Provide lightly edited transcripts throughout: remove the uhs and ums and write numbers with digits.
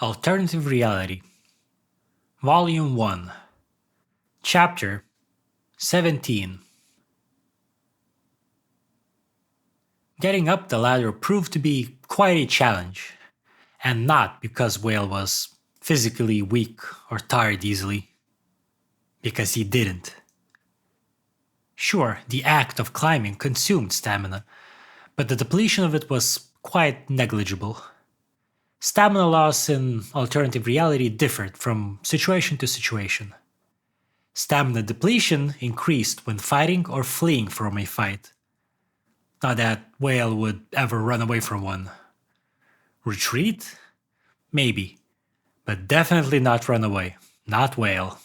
Alternative Reality, Volume 1, Chapter 17. Getting up the ladder proved to be quite a challenge, and not because Whale was physically weak or tired easily, because he didn't. Sure, the act of climbing consumed stamina, but the depletion of it was quite negligible. Stamina loss in Alternative Reality differed from situation to situation. Stamina depletion increased when fighting or fleeing from a fight. Not that Whale would ever run away from one. Retreat? Maybe. But definitely not run away. Not Whale.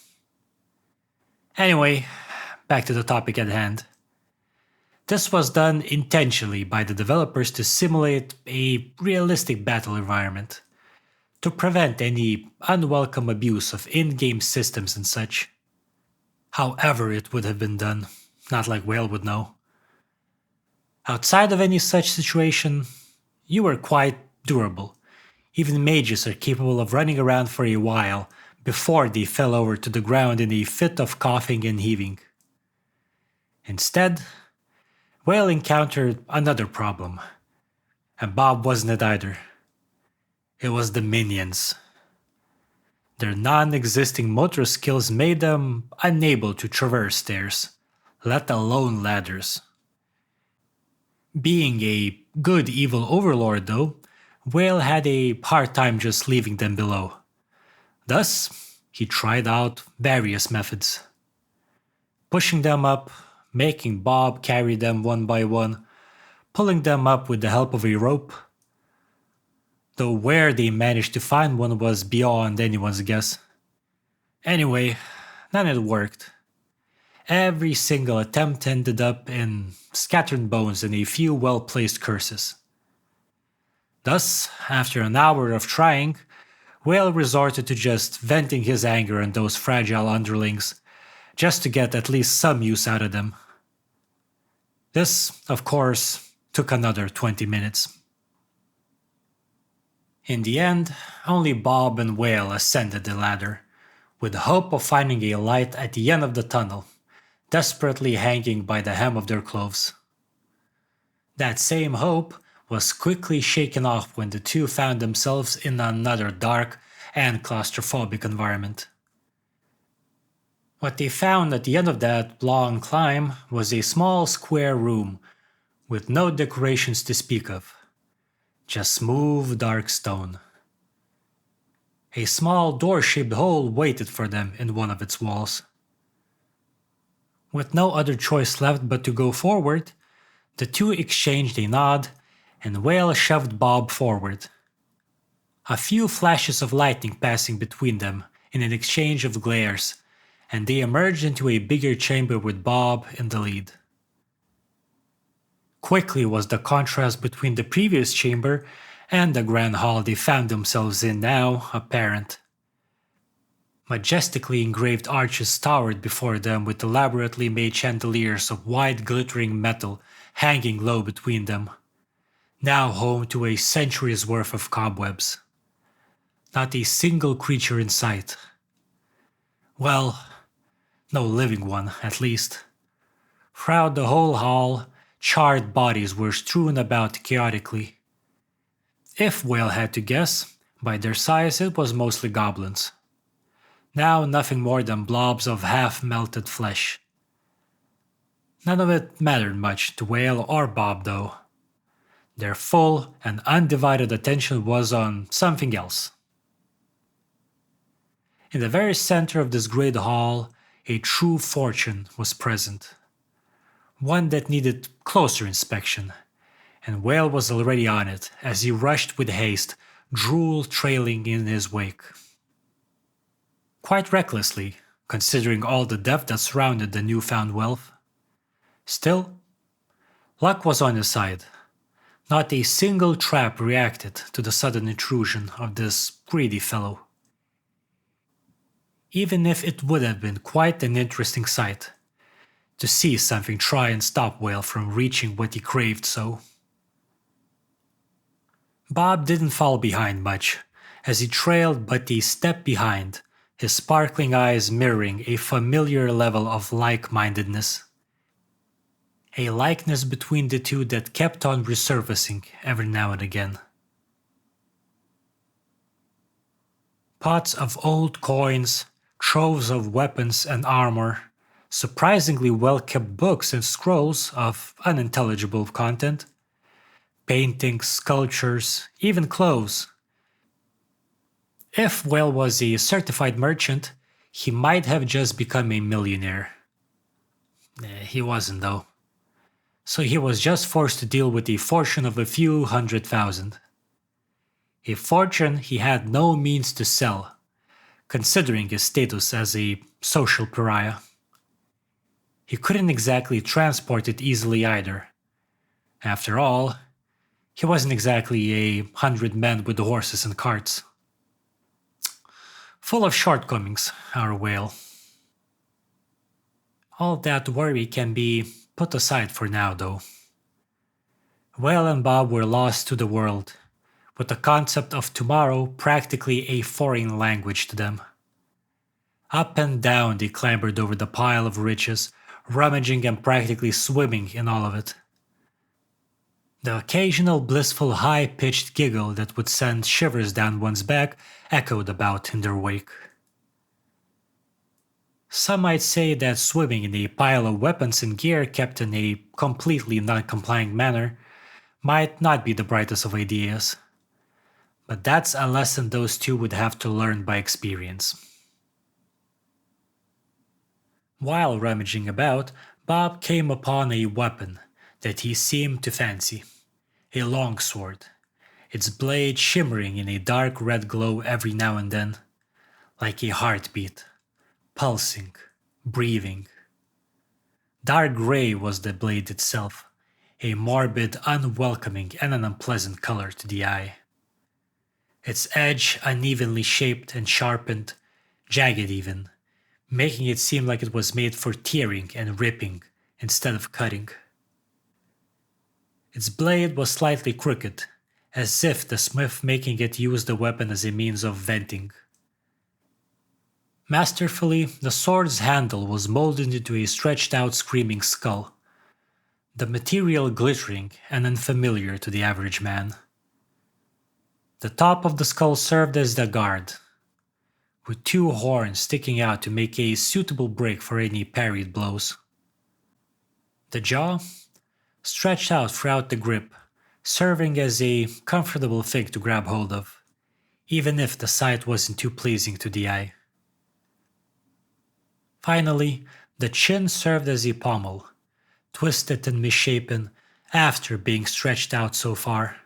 Anyway, back to the topic at hand. This was done intentionally by the developers to simulate a realistic battle environment, to prevent any unwelcome abuse of in-game systems and such. However it would have been done, not like Whale would know. Outside of any such situation, you were quite durable. Even mages are capable of running around for a while before they fell over to the ground in a fit of coughing and heaving. Instead, Whale encountered another problem, and Bob wasn't it either. It was the minions. Their non-existing motor skills made them unable to traverse stairs, let alone ladders. Being a good evil overlord though, Whale had a hard time just leaving them below. Thus, he tried out various methods. Pushing them up, making Bob carry them one by one, pulling them up with the help of a rope. Though where they managed to find one was beyond anyone's guess. Anyway, none of it worked. Every single attempt ended up in scattered bones and a few well-placed curses. Thus, after an hour of trying, Whale resorted to just venting his anger on those fragile underlings, just to get at least some use out of them. This, of course, took another 20 minutes. In the end, only Bob and Whale ascended the ladder, with the hope of finding a light at the end of the tunnel, desperately hanging by the hem of their clothes. That same hope was quickly shaken off when the two found themselves in another dark and claustrophobic environment. What they found at the end of that long climb was a small square room with no decorations to speak of, just smooth dark stone. A small door-shaped hole waited for them in one of its walls. With no other choice left but to go forward, the two exchanged a nod, and Whale shoved Bob forward. A few flashes of lightning passing between them in an exchange of glares, and they emerged into a bigger chamber with Bob in the lead. Quickly was the contrast between the previous chamber and the grand hall they found themselves in now apparent. Majestically engraved arches towered before them with elaborately made chandeliers of white glittering metal hanging low between them, now home to a century's worth of cobwebs. Not a single creature in sight. Well, no living one, at least. Throughout the whole hall, charred bodies were strewn about chaotically. If Whale had to guess, by their size it was mostly goblins. Now nothing more than blobs of half-melted flesh. None of it mattered much to Whale or Bob though. Their full and undivided attention was on something else. In the very center of this great hall, a true fortune was present. One that needed closer inspection, and Whale was already on it as he rushed with haste, drool trailing in his wake. Quite recklessly, considering all the depth that surrounded the newfound wealth. Still, luck was on his side. Not a single trap reacted to the sudden intrusion of this greedy fellow. Even if it would have been quite an interesting sight to see something try and stop Whale from reaching what he craved so. Bob didn't fall behind much, as he trailed but a step behind, his sparkling eyes mirroring a familiar level of like-mindedness. A likeness between the two that kept on resurfacing every now and again. Pots of old coins, troves of weapons and armor, surprisingly well-kept books and scrolls of unintelligible content, paintings, sculptures, even clothes. If Whale was a certified merchant, he might have just become a millionaire. He wasn't though. So he was just forced to deal with a fortune of a few 100,000. A fortune he had no means to sell, considering his status as a social pariah. He couldn't exactly transport it easily either. After all, he wasn't exactly 100 men with horses and carts. Full of shortcomings, our Whale. All that worry can be put aside for now, though. Whale and Bob were lost to the world, with the concept of tomorrow practically a foreign language to them. Up and down they clambered over the pile of riches, rummaging and practically swimming in all of it. The occasional blissful high-pitched giggle that would send shivers down one's back echoed about in their wake. Some might say that swimming in a pile of weapons and gear kept in a completely non-compliant manner might not be the brightest of ideas. But that's a lesson those two would have to learn by experience. While rummaging about, Bob came upon a weapon that he seemed to fancy. A longsword, its blade shimmering in a dark red glow every now and then, like a heartbeat, pulsing, breathing. Dark grey was the blade itself, a morbid, unwelcoming and an unpleasant color to the eye. Its edge unevenly shaped and sharpened, jagged even, making it seem like it was made for tearing and ripping instead of cutting. Its blade was slightly crooked, as if the smith making it used the weapon as a means of venting. Masterfully, the sword's handle was molded into a stretched-out screaming skull, the material glittering and unfamiliar to the average man. The top of the skull served as the guard, with two horns sticking out to make a suitable break for any parried blows. The jaw stretched out throughout the grip, serving as a comfortable thing to grab hold of, even if the sight wasn't too pleasing to the eye. Finally, the chin served as a pommel, twisted and misshapen after being stretched out so far.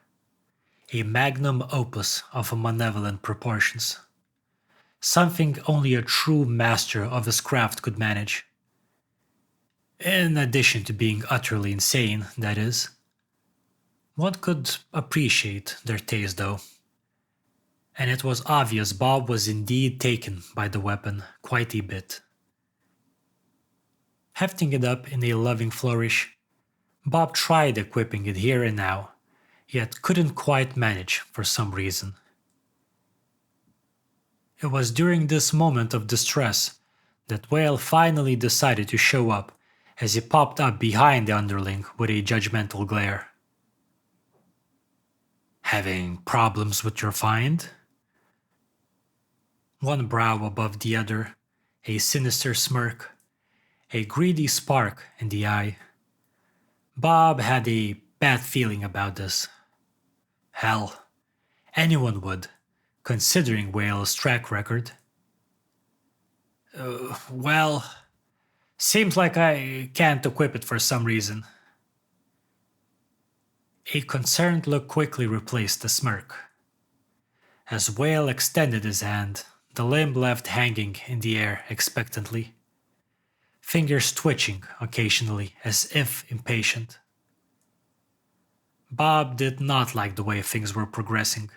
A magnum opus of malevolent proportions. Something only a true master of his craft could manage. In addition to being utterly insane, that is. One could appreciate their taste though. And it was obvious Bob was indeed taken by the weapon quite a bit. Hefting it up in a loving flourish, Bob tried equipping it here and now, yet couldn't quite manage for some reason. It was during this moment of distress that Whale finally decided to show up as he popped up behind the underling with a judgmental glare. "Having problems with your find?" One brow above the other, a sinister smirk, a greedy spark in the eye. Bob had a bad feeling about this. Hell, anyone would, considering Whale's track record. Well, seems like I can't equip it for some reason." A concerned look quickly replaced the smirk. As Whale extended his hand, the limb left hanging in the air expectantly, fingers twitching occasionally as if impatient. Bob did not like the way things were progressing.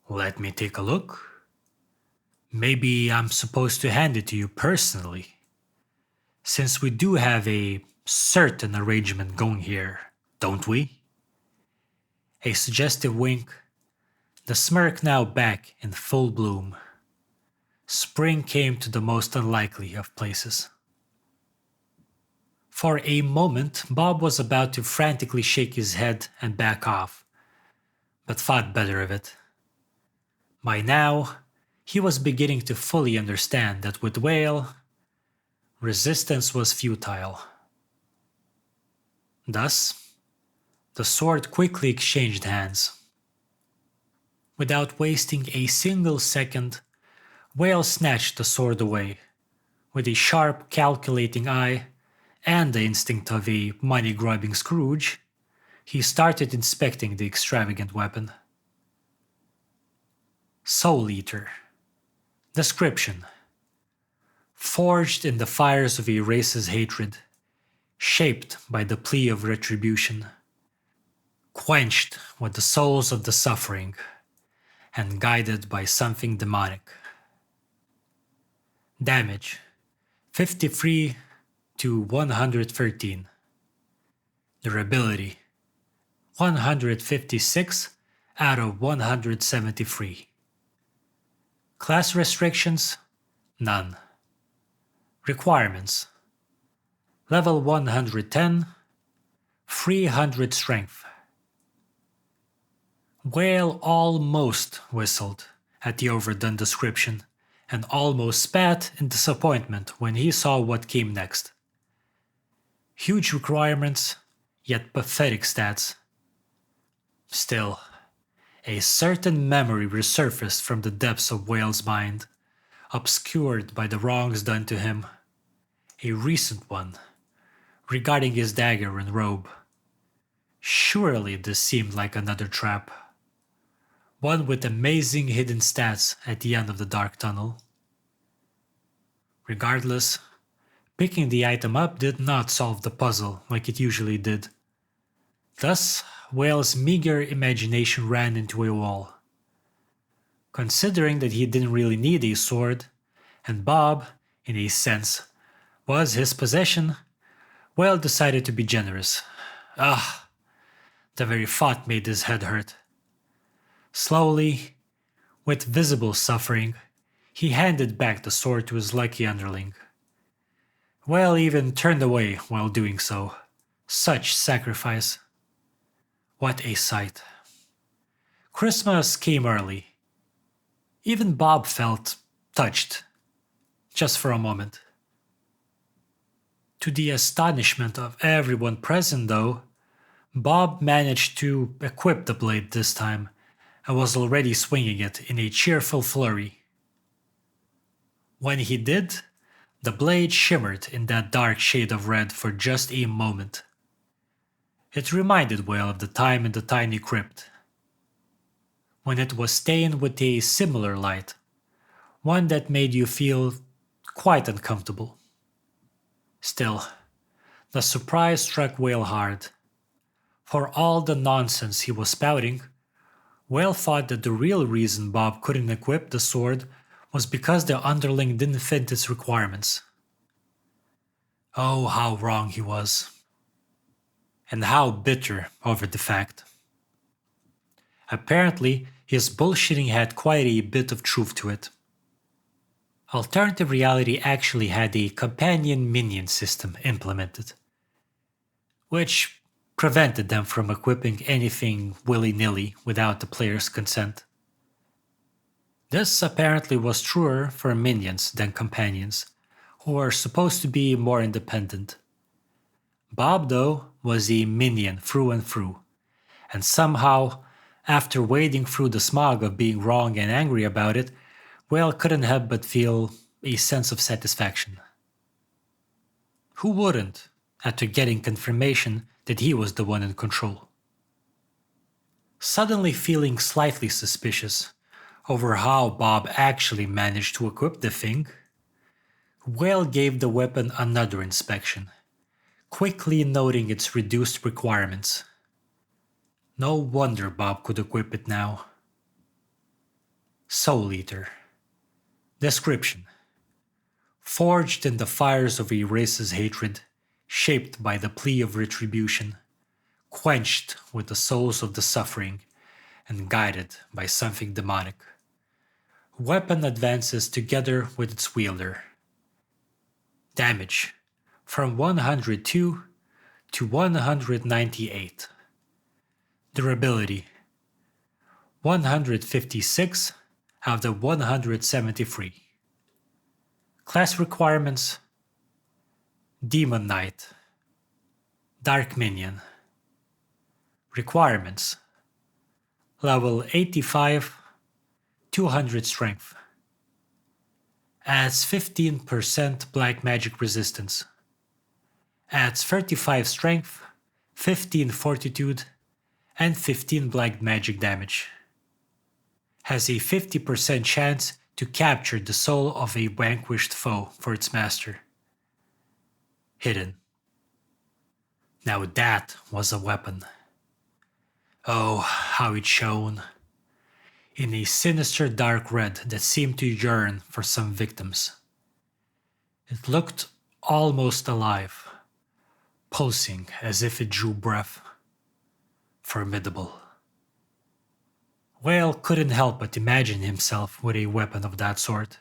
"Let me take a look. Maybe I'm supposed to hand it to you personally, since we do have a certain arrangement going here, don't we?" A suggestive wink, the smirk now back in full bloom. Spring came to the most unlikely of places. For a moment, Bob was about to frantically shake his head and back off, but thought better of it. By now, he was beginning to fully understand that with Whale, resistance was futile. Thus, the sword quickly exchanged hands. Without wasting a single second, Whale snatched the sword away. With a sharp, calculating eye and the instinct of a money-grubbing Scrooge, he started inspecting the extravagant weapon. Soul Eater. Description: forged in the fires of a race's hatred, shaped by the plea of retribution, quenched with the souls of the suffering, and guided by something demonic. Damage: 53 to 113. Durability: 156 out of 173. Class restrictions: none. Requirements: level 110, 300 strength. Whale almost whistled at the overdone description and almost spat in disappointment when he saw what came next. Huge requirements, yet pathetic stats. Still, a certain memory resurfaced from the depths of Whale's mind, obscured by the wrongs done to him. A recent one, regarding his dagger and robe. Surely this seemed like another trap. One with amazing hidden stats at the end of the dark tunnel. Regardless, picking the item up did not solve the puzzle like it usually did. Thus, Whale's meager imagination ran into a wall. Considering that he didn't really need a sword, and Bob, in a sense, was his possession, Whale decided to be generous. The very thought made his head hurt. Slowly, with visible suffering, he handed back the sword to his lucky underling. Whale even turned away while doing so. Such sacrifice. What a sight. Christmas came early. Even Bob felt touched, just for a moment. To the astonishment of everyone present, though, Bob managed to equip the blade this time and was already swinging it in a cheerful flurry. When he did, the blade shimmered in that dark shade of red for just a moment. It reminded Whale of the time in the tiny crypt, when it was stained with a similar light, one that made you feel quite uncomfortable. Still, the surprise struck Whale hard. For all the nonsense he was spouting, Whale thought that the real reason Bob couldn't equip the sword was because the underling didn't fit its requirements. Oh, how wrong he was. And how bitter over the fact. Apparently, his bullshitting had quite a bit of truth to it. Alternative Reality actually had a companion minion system implemented, which prevented them from equipping anything willy-nilly without the player's consent. This apparently was truer for minions than companions, who are supposed to be more independent. Bob, though, was a minion through and through, and somehow, after wading through the smog of being wrong and angry about it, Whale couldn't help but feel a sense of satisfaction. Who wouldn't, after getting confirmation that he was the one in control? Suddenly feeling slightly suspicious over how Bob actually managed to equip the thing, Whale gave the weapon another inspection, quickly noting its reduced requirements. No wonder Bob could equip it now. Soul Eater. Description: forged in the fires of a race's hatred, shaped by the plea of retribution, quenched with the souls of the suffering, and guided by something demonic. Weapon advances together with its wielder. Damage from 102 to 198. Durability 156 out of 173. Class requirements: Demon Knight, Dark Minion. Requirements: level 85, 200 strength. Adds 15% black magic resistance. Adds 35 strength, 15 fortitude, and 15 black magic damage. Has a 50% chance to capture the soul of a vanquished foe for its master. Hidden. Now that was a weapon. Oh, how it shone. In a sinister dark red that seemed to yearn for some victims. It looked almost alive, pulsing as if it drew breath. Formidable. Whale couldn't help but imagine himself with a weapon of that sort.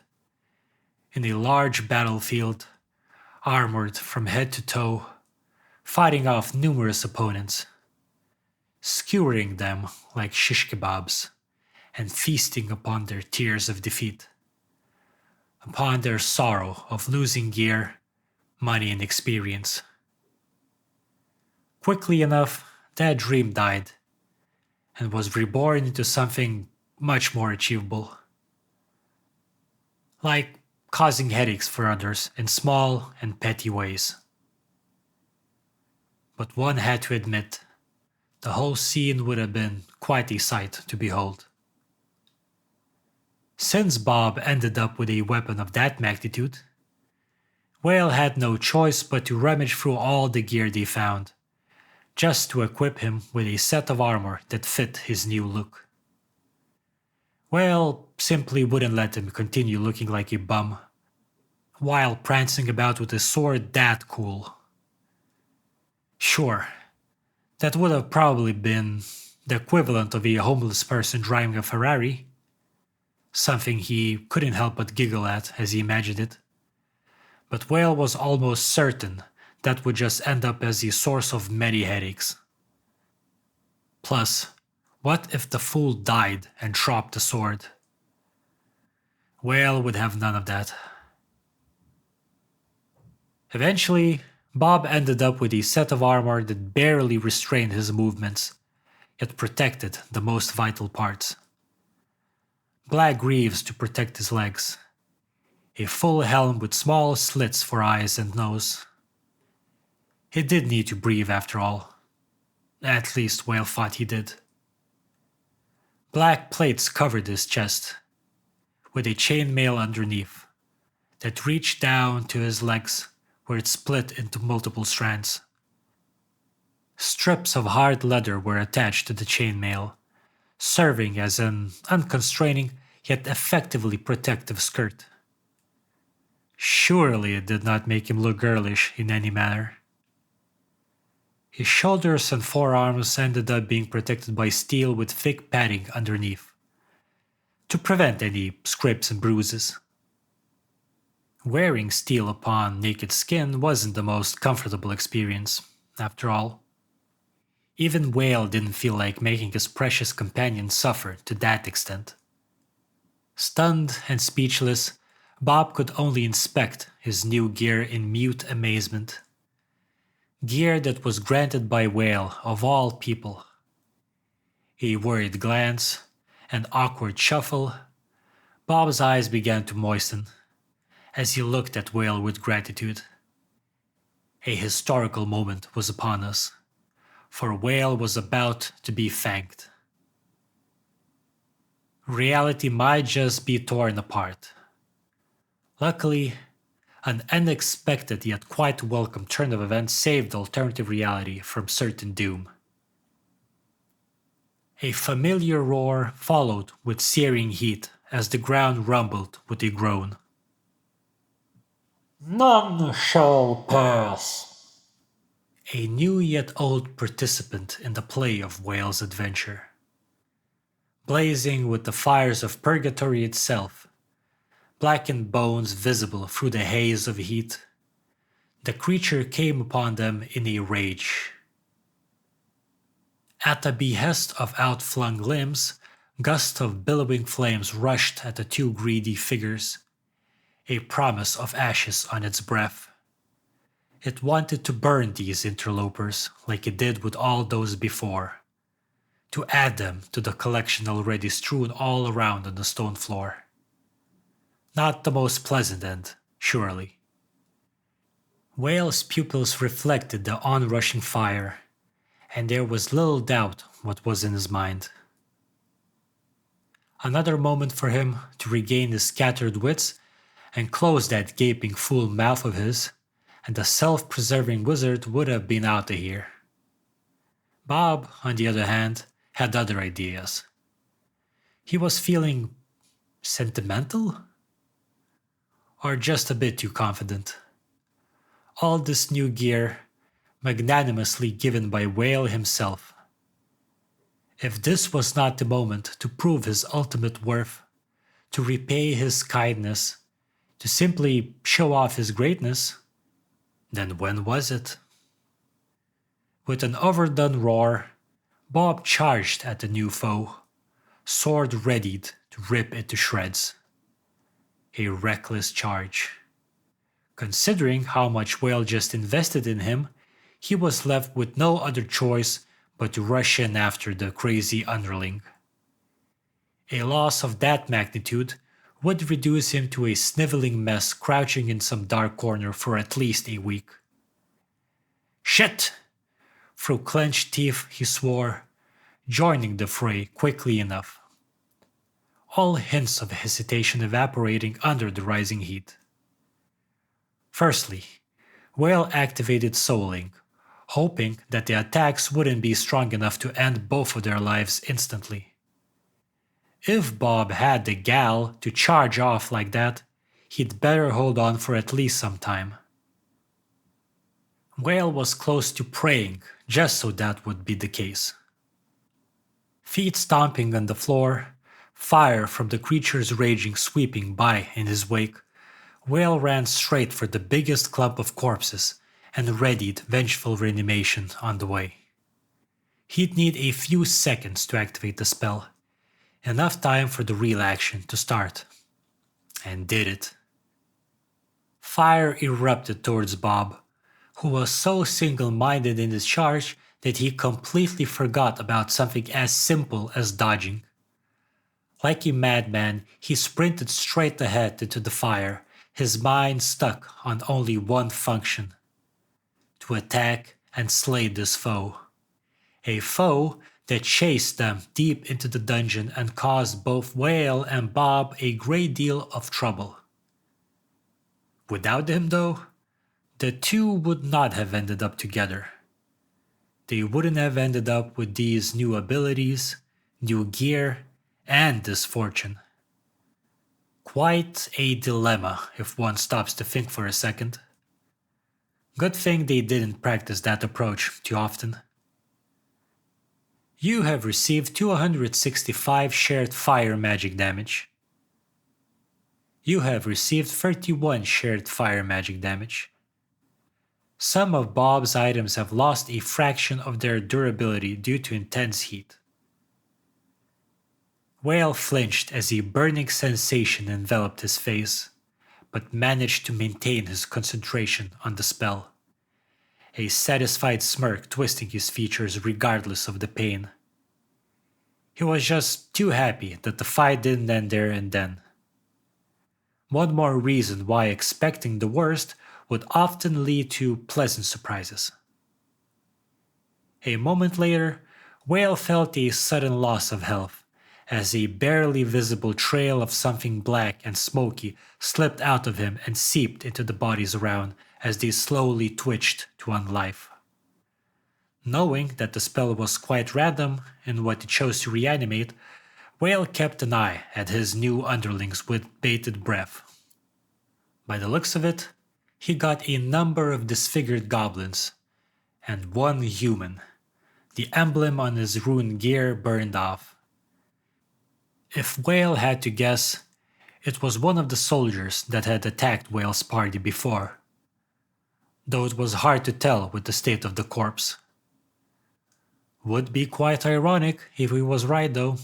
In a large battlefield, armored from head to toe, fighting off numerous opponents, skewering them like shish kebabs, and feasting upon their tears of defeat, upon their sorrow of losing gear, money, and experience. Quickly enough, that dream died, and was reborn into something much more achievable. Like causing headaches for others in small and petty ways. But one had to admit, the whole scene would have been quite a sight to behold. Since Bob ended up with a weapon of that magnitude, Whale had no choice but to rummage through all the gear they found, just to equip him with a set of armor that fit his new look. Whale simply wouldn't let him continue looking like a bum, while prancing about with a sword that cool. Sure, that would have probably been the equivalent of a homeless person driving a Ferrari, something he couldn't help but giggle at as he imagined it. But Whale was almost certain that would just end up as the source of many headaches. Plus, what if the fool died and dropped the sword? Whale would have none of that. Eventually, Bob ended up with a set of armor that barely restrained his movements, yet protected the most vital parts. Black greaves to protect his legs. A full helm with small slits for eyes and nose. He did need to breathe after all. At least Whale thought he did. Black plates covered his chest, with a chainmail underneath, that reached down to his legs where it split into multiple strands. Strips of hard leather were attached to the chainmail, serving as an unconstraining yet effectively protective skirt. Surely it did not make him look girlish in any manner. His shoulders and forearms ended up being protected by steel with thick padding underneath, to prevent any scrapes and bruises. Wearing steel upon naked skin wasn't the most comfortable experience, after all. Even Whale didn't feel like making his precious companion suffer to that extent. Stunned and speechless, Bob could only inspect his new gear in mute amazement. Gear that was granted by Whale of all people. A worried glance, an awkward shuffle, Bob's eyes began to moisten as he looked at Whale with gratitude. A historical moment was upon us, for Whale was about to be thanked. Reality might just be torn apart. Luckily, an unexpected yet quite welcome turn of events saved alternative reality from certain doom. A familiar roar followed with searing heat as the ground rumbled with a groan. None shall pass. A new yet old participant in the play of Whale's adventure. blazing with the fires of purgatory itself, blackened bones visible through the haze of heat. The creature came upon them in a rage. At the behest of outflung limbs, gusts of billowing flames rushed at the two greedy figures, a promise of ashes on its breath. It wanted to burn these interlopers like it did with all those before, to add them to the collection already strewn all around on the stone floor. Not the most pleasant end, surely. Whale's pupils reflected the onrushing fire, and there was little doubt what was in his mind. Another moment for him to regain his scattered wits and close that gaping fool mouth of his, and the self-preserving wizard would have been out of here. Bob, on the other hand, had other ideas. He was feeling sentimental? Or just a bit too confident. All this new gear, magnanimously given by Whale himself. If this was not the moment to prove his ultimate worth, to repay his kindness, to simply show off his greatness, then when was it? With an overdone roar, Bob charged at the new foe, sword readied to rip it to shreds. A reckless charge. Considering how much Whale just invested in him, he was left with no other choice but to rush in after the crazy underling. A loss of that magnitude would reduce him to a sniveling mess crouching in some dark corner for at least a week. Shit! Through clenched teeth he swore, joining the fray quickly enough. All hints of hesitation evaporating under the rising heat. Firstly, Whale activated Souling, hoping that the attacks wouldn't be strong enough to end both of their lives instantly. If Bob had the gal to charge off like that, he'd better hold on for at least some time. Whale was close to praying just so that would be the case. Feet stomping on the floor, fire from the creature's raging sweeping by in his wake, Whale ran straight for the biggest clump of corpses and readied vengeful reanimation on the way. He'd need a few seconds to activate the spell, enough time for the real action to start. And did it. Fire erupted towards Bob, who was so single-minded in his charge that he completely forgot about something as simple as dodging. Like a madman, he sprinted straight ahead into the fire, his mind stuck on only one function: to attack and slay this foe. A foe that chased them deep into the dungeon and caused both Whale and Bob a great deal of trouble. Without him, though, the two would not have ended up together. They wouldn't have ended up with these new abilities, new gear, and this fortune. Quite a dilemma if one stops to think for a second. Good thing they didn't practice that approach too often. You have received 265 shared fire magic damage. You have received 31 shared fire magic damage. Some of Bob's items have lost a fraction of their durability due to intense heat. Whale flinched as a burning sensation enveloped his face, but managed to maintain his concentration on the spell. A satisfied smirk twisting his features regardless of the pain. He was just too happy that the fight didn't end there and then. One more reason why expecting the worst would often lead to pleasant surprises. A moment later, Whale felt a sudden loss of health, as a barely visible trail of something black and smoky slipped out of him and seeped into the bodies around as they slowly twitched to unlife. Knowing that the spell was quite random in what it chose to reanimate, Whale kept an eye at his new underlings with bated breath. By the looks of it, he got a number of disfigured goblins, and one human, the emblem on his ruined gear burned off. If Whale had to guess, it was one of the soldiers that had attacked Whale's party before, though it was hard to tell with the state of the corpse. Would be quite ironic if he was right though.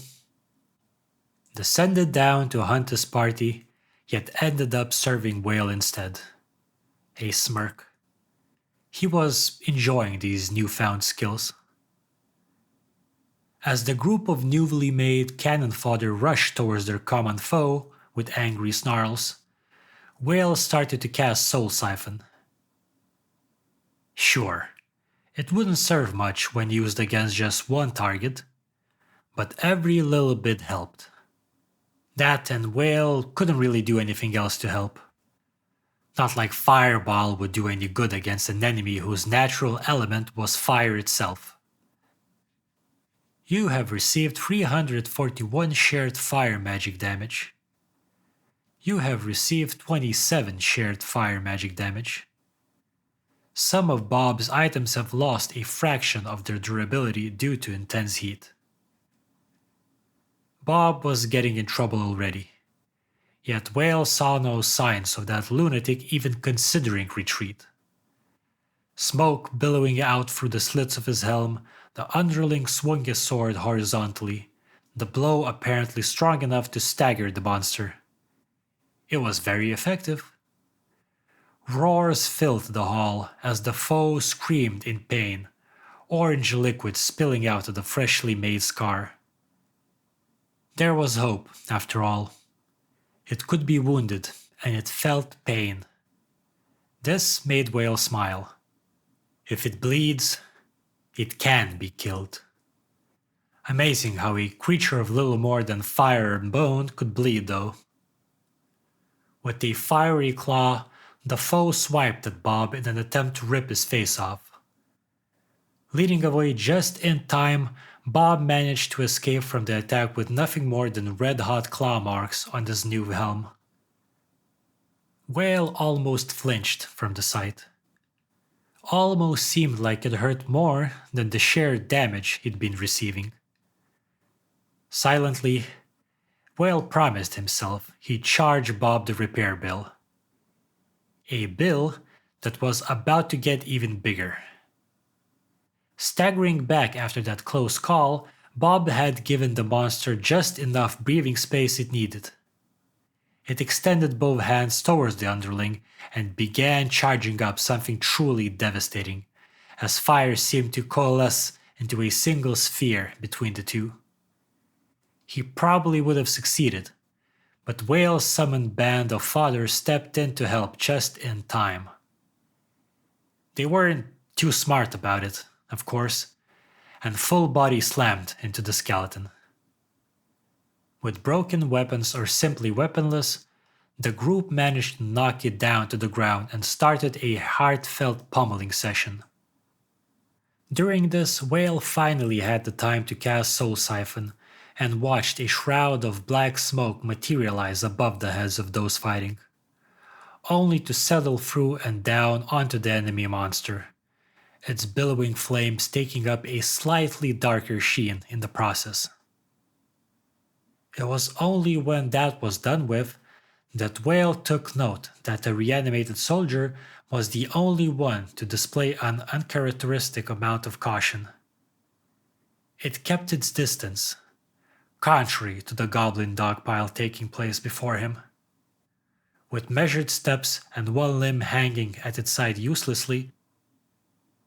Descended down to hunt his party, yet ended up serving Whale instead. A smirk. He was enjoying these newfound skills. As the group of newly made cannon fodder rushed towards their common foe with angry snarls, Whale started to cast Soul Siphon. Sure, it wouldn't serve much when used against just one target, but every little bit helped. That and Whale couldn't really do anything else to help. Not like Fireball would do any good against an enemy whose natural element was fire itself. You have received 341 shared fire magic damage. You have received 27 shared fire magic damage. Some of Bob's items have lost a fraction of their durability due to intense heat. Bob was getting in trouble already, yet Whale saw no signs of that lunatic even considering retreat. Smoke billowing out through the slits of his helm, the underling swung his sword horizontally, the blow apparently strong enough to stagger the monster. It was very effective. Roars filled the hall as the foe screamed in pain, orange liquid spilling out of the freshly made scar. There was hope, after all. It could be wounded, and it felt pain. This made Whale smile. If it bleeds, it can be killed. Amazing how a creature of little more than fire and bone could bleed, though. With a fiery claw, the foe swiped at Bob in an attempt to rip his face off. Leading away just in time, Bob managed to escape from the attack with nothing more than red-hot claw marks on his new helm. Whale almost flinched from the sight. Almost seemed like it hurt more than the sheer damage he'd been receiving. Silently, Whale promised himself he'd charge Bob the repair bill. A bill that was about to get even bigger. Staggering back after that close call, Bob had given the monster just enough breathing space it needed. It extended both hands towards the underling and began charging up something truly devastating, as fire seemed to coalesce into a single sphere between the two. He probably would have succeeded, but Whale's summoned band of fodder stepped in to help just in time. They weren't too smart about it, of course, and full body slammed into the skeleton. With broken weapons or simply weaponless, the group managed to knock it down to the ground and started a heartfelt pummeling session. During this, Whale finally had the time to cast Soul Siphon and watched a shroud of black smoke materialize above the heads of those fighting, only to settle through and down onto the enemy monster, its billowing flames taking up a slightly darker sheen in the process. It was only when that was done with that Whale took note that the reanimated soldier was the only one to display an uncharacteristic amount of caution. It kept its distance, contrary to the goblin dogpile taking place before him. With measured steps and one limb hanging at its side uselessly,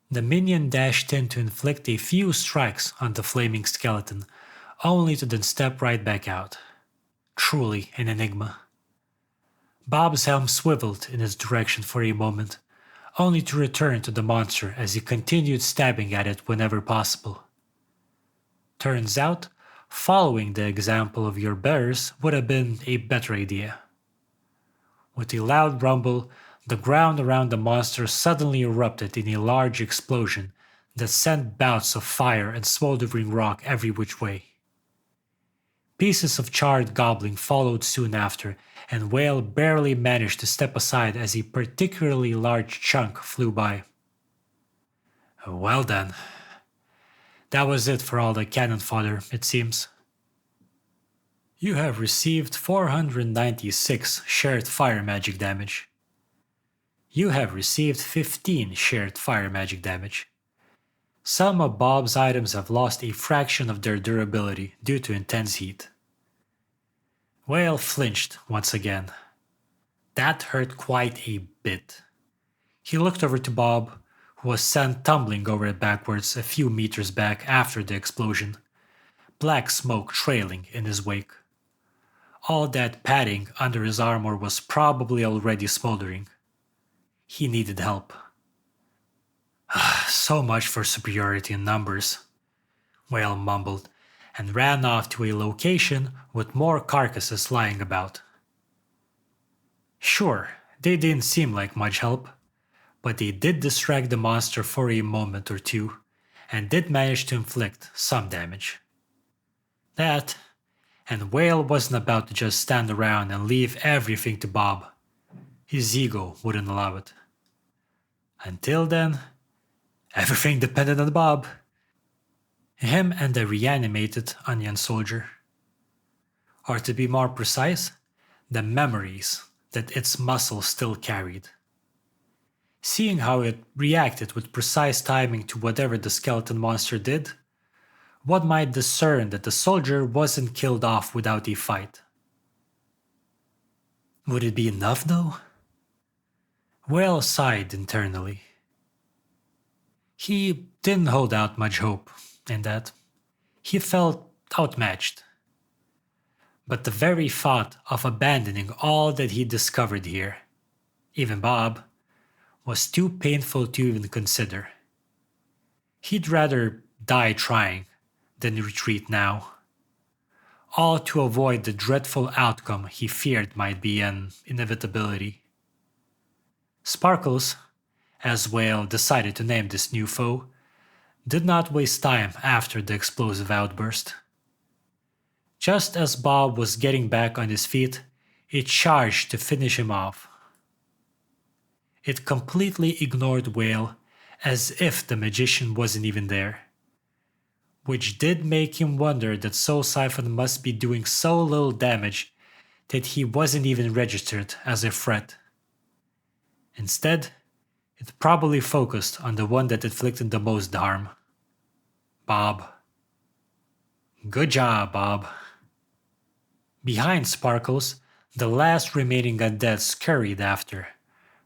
the minion dashed in to inflict a few strikes on the flaming skeleton, only to then step right back out. Truly an enigma. Bob's helm swiveled in its direction for a moment, only to return to the monster as he continued stabbing at it whenever possible. Turns out, following the example of your bearers would have been a better idea. With a loud rumble, the ground around the monster suddenly erupted in a large explosion that sent bouts of fire and smoldering rock every which way. Pieces of charred goblin followed soon after, and Whale barely managed to step aside as a particularly large chunk flew by. Well then, that was it for all the cannon fodder, it seems. You have received 496 shared fire magic damage. You have received 15 shared fire magic damage. Some of Bob's items have lost a fraction of their durability due to intense heat. Whale flinched once again. That hurt quite a bit. He looked over to Bob, who was sent tumbling over it backwards a few meters back after the explosion, black smoke trailing in his wake. All that padding under his armor was probably already smoldering. He needed help. So much for superiority in numbers, Whale mumbled, and ran off to a location with more carcasses lying about. Sure, they didn't seem like much help, but they did distract the monster for a moment or two, and did manage to inflict some damage. That, and Whale wasn't about to just stand around and leave everything to Bob. His ego wouldn't allow it. Until then, everything depended on Bob. Him and the reanimated onion soldier. Or to be more precise, the memories that its muscles still carried. Seeing how it reacted with precise timing to whatever the skeleton monster did, one might discern that the soldier wasn't killed off without a fight. Would it be enough though? Whale sighed internally. He didn't hold out much hope in that. He felt outmatched. But the very thought of abandoning all that he discovered here, even Bob, was too painful to even consider. He'd rather die trying than retreat now, all to avoid the dreadful outcome he feared might be an inevitability. Sparkles, as Whale decided to name this new foe, did not waste time after the explosive outburst. Just as Bob was getting back on his feet, it charged to finish him off. It completely ignored Whale, as if the magician wasn't even there, which did make him wonder that Soul Siphon must be doing so little damage that he wasn't even registered as a threat. Instead, it probably focused on the one that inflicted the most harm. Bob. Good job, Bob. Behind Sparkles, the last remaining undead scurried after,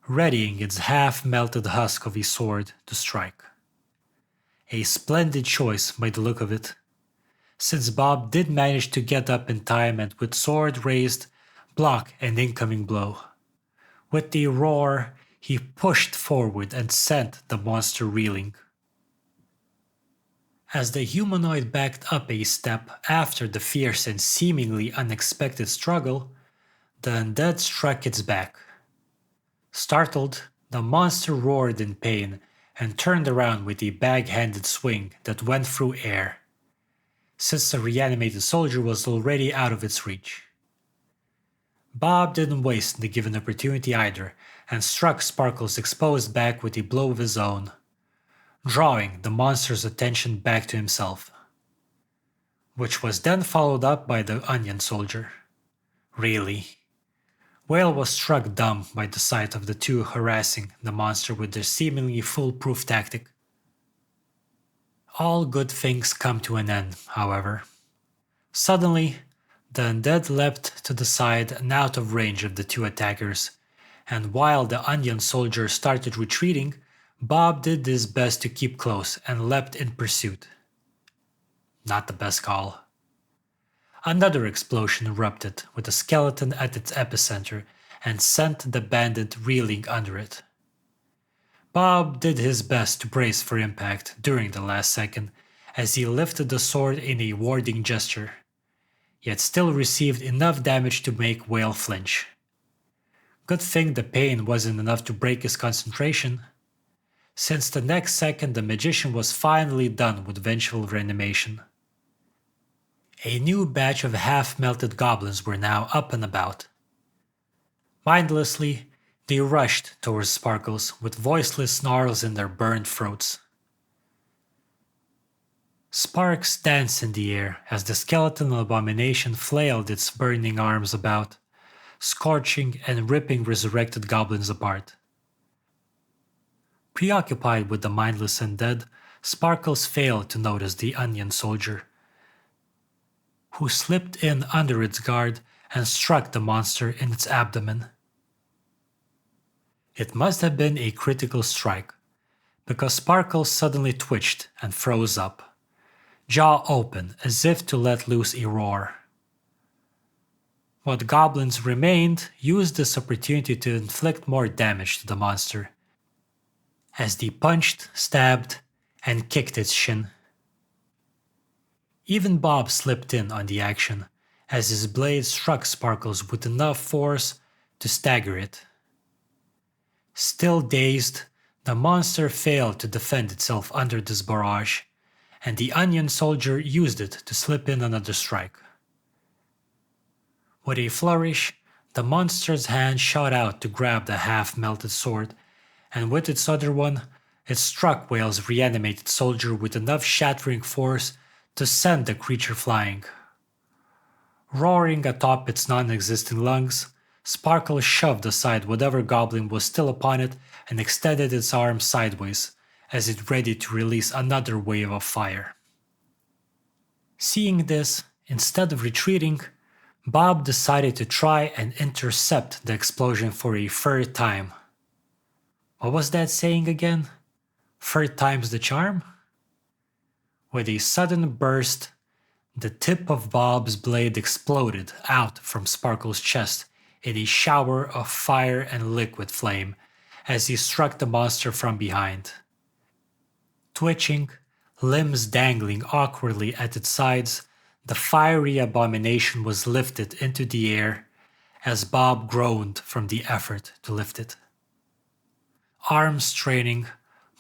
readying its half-melted husk of a sword to strike. A splendid choice by the look of it, since Bob did manage to get up in time and with sword raised, block an incoming blow. With a roar, he pushed forward and sent the monster reeling. As the humanoid backed up a step after the fierce and seemingly unexpected struggle, the undead struck its back. Startled, the monster roared in pain and turned around with a bag-handed swing that went through air, since the reanimated soldier was already out of its reach. Bob didn't waste the given opportunity either, and struck Sparkle's exposed back with a blow of his own, drawing the monster's attention back to himself, which was then followed up by the onion soldier. Really, Whale was struck dumb by the sight of the two harassing the monster with their seemingly foolproof tactic. All good things come to an end, however. Suddenly, the undead leapt to the side and out of range of the two attackers, and while the onion soldier started retreating, Bob did his best to keep close and leapt in pursuit. Not the best call. Another explosion erupted with the skeleton at its epicenter and sent the bandit reeling under it. Bob did his best to brace for impact during the last second as he lifted the sword in a warding gesture, yet still received enough damage to make Whale flinch. Good thing the pain wasn't enough to break his concentration, since the next second the magician was finally done with vengeful reanimation. A new batch of half-melted goblins were now up and about. Mindlessly, they rushed towards Sparkles with voiceless snarls in their burned throats. Sparks danced in the air as the skeleton abomination flailed its burning arms about, scorching and ripping resurrected goblins apart. Preoccupied with the mindless undead, Sparkles failed to notice the onion soldier, who slipped in under its guard and struck the monster in its abdomen. It must have been a critical strike, because Sparkles suddenly twitched and froze up, jaw open as if to let loose a roar. What goblins remained used this opportunity to inflict more damage to the monster, as they punched, stabbed, and kicked its shin. Even Bob slipped in on the action, as his blade struck Sparkles with enough force to stagger it. Still dazed, the monster failed to defend itself under this barrage, and the onion soldier used it to slip in another strike. With a flourish, the monster's hand shot out to grab the half-melted sword, and with its other one, it struck Whale's reanimated soldier with enough shattering force to send the creature flying. Roaring atop its non-existent lungs, Sparkle shoved aside whatever goblin was still upon it and extended its arm sideways, as it ready to release another wave of fire. Seeing this, instead of retreating, Bob decided to try and intercept the explosion for a third time. What was that saying again? Third time's the charm? With a sudden burst, the tip of Bob's blade exploded out from Sparkle's chest in a shower of fire and liquid flame as he struck the monster from behind. Twitching, limbs dangling awkwardly at its sides, the fiery abomination was lifted into the air as Bob groaned from the effort to lift it. Arms straining,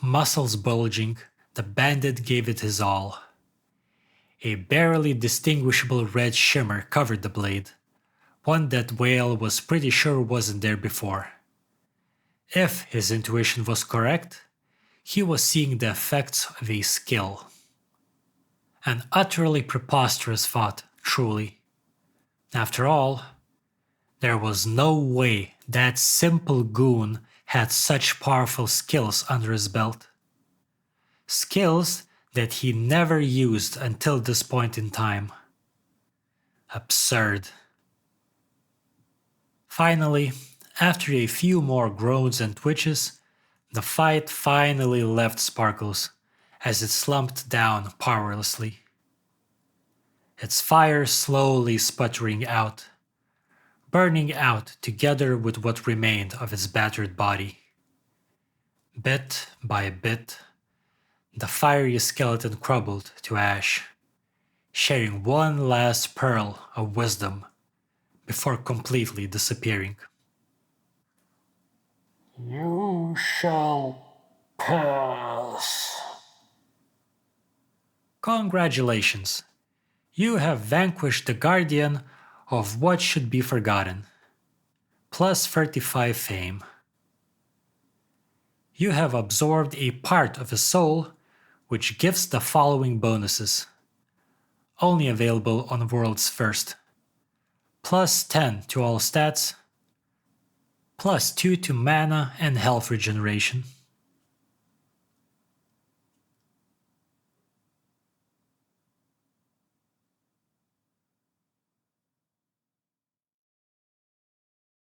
muscles bulging, the bandit gave it his all. A barely distinguishable red shimmer covered the blade, one that Whale was pretty sure wasn't there before. If his intuition was correct, he was seeing the effects of a skill. An utterly preposterous thought, truly. After all, there was no way that simple goon had such powerful skills under his belt. Skills that he never used until this point in time. Absurd. Finally, after a few more groans and twitches, the fight finally left Sparkles as it slumped down powerlessly. Its fire slowly sputtering out, burning out together with what remained of its battered body. Bit by bit, the fiery skeleton crumbled to ash, sharing one last pearl of wisdom before completely disappearing. You shall pass. Congratulations! You have vanquished the guardian of what should be forgotten. Plus 35 fame. You have absorbed a part of his soul, which gives the following bonuses. Only available on World's First. Plus 10 to all stats. Plus 2 to mana and health regeneration.